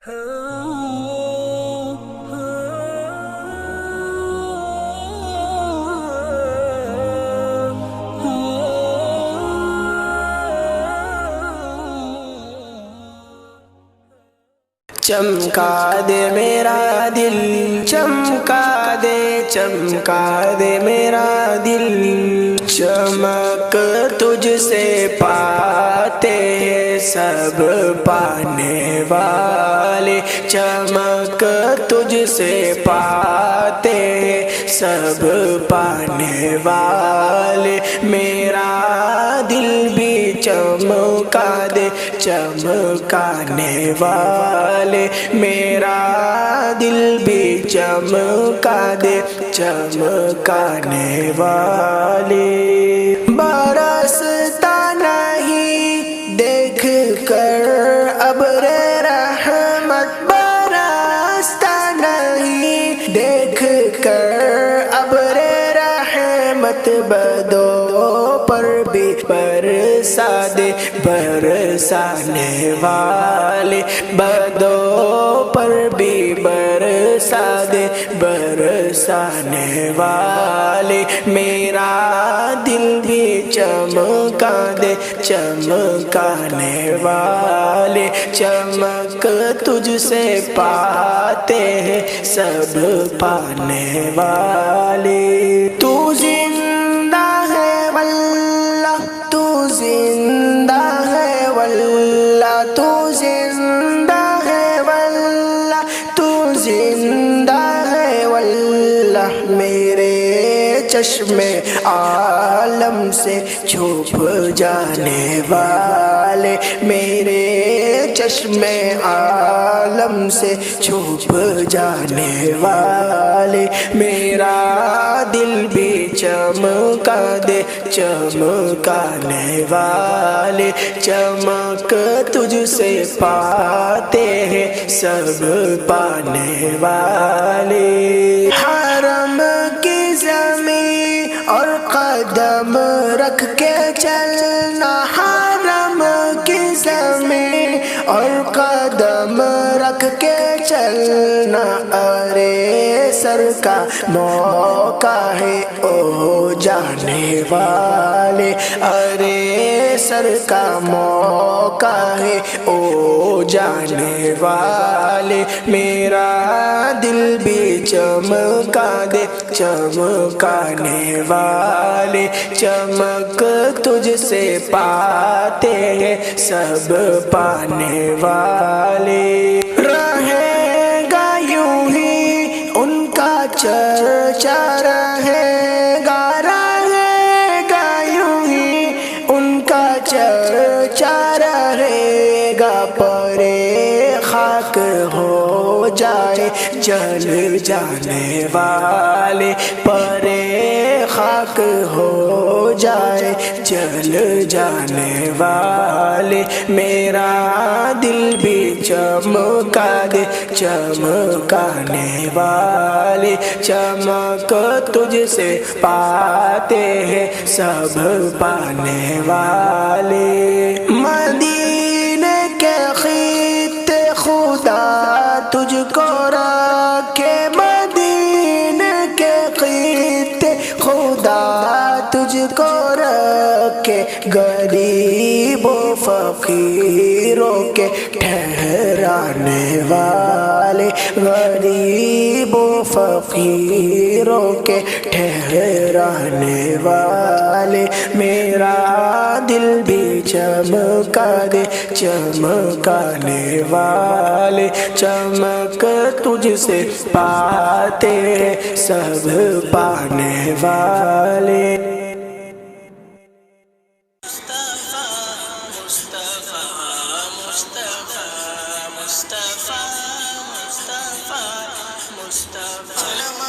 چمکا دے میرا دل، چمکا دے میرا دل، چمک تجھ سے پاتے ہیں سب پانے والے، چمک تجھ سے پاتے ہیں سب پانے والے، میرا دل بھی چمکا دے چمکانے والے، میرا دل بھی چمکا دے چمکانے والے، برستا نہیں دیکھ کر ابر رحمت، برستا نہیں دیکھ کر ابر رحمت، بدوں پر بھی برسا دے برسانے والے، بدوں پر بھی برسا دے برسانے والے، میرا دل بھی چمکا دے چمکانے والے، چمک تجھ سے پاتے ہیں سب پانے والے، تو زندہ ہے واللہ، تو زندہ ہے واللہ، تو زندہ ہے واللہ، تو زندہ ہے واللہ، میرے چشم عالم سے چھپ جانے والے، میرے چشم عالم سے چھپ جانے والے، میرا دل بھی چمکا دے چمکانے والے، چمک تجھ سے پاتے ہیں سب پانے والے، حرم کی زمین اور قدم رکھ کے چلنا، حرم کی زمین اور قدم رکھ کے چلنا، ارے سر کا موقع ہے او جانے والے، ارے سر کا موقع ہے او جانے والے، میرا دل بھی چمکا دے چمکانے والے، چمک تجھ سے پاتے ہیں سب پانے والے، رہے گا یوں ہی ان کا چرچا، رہے گا یوں ہی ان کا چرچا، رہے گا پرے خاک ہو جائے جل جانے والے، پرے خاک ہو جائے جل جانے والے، میرا دل بھی چمکا دے چمکانے والے، چمک تجھ سے پاتے ہیں سب پانے والے، مدینے کے خطے خدا تجھ کو رکھے، مدینے کے خطے خدا تجھ کو رکھے، غریب و فقیروں کے ٹھہرانے والے، غریب و فقیروں کے ٹھہرانے والے، میرا دل بھی چمکا دے چمکانے والے، چمک تجھ سے پاتے سب پانے والے، مصطفیٰ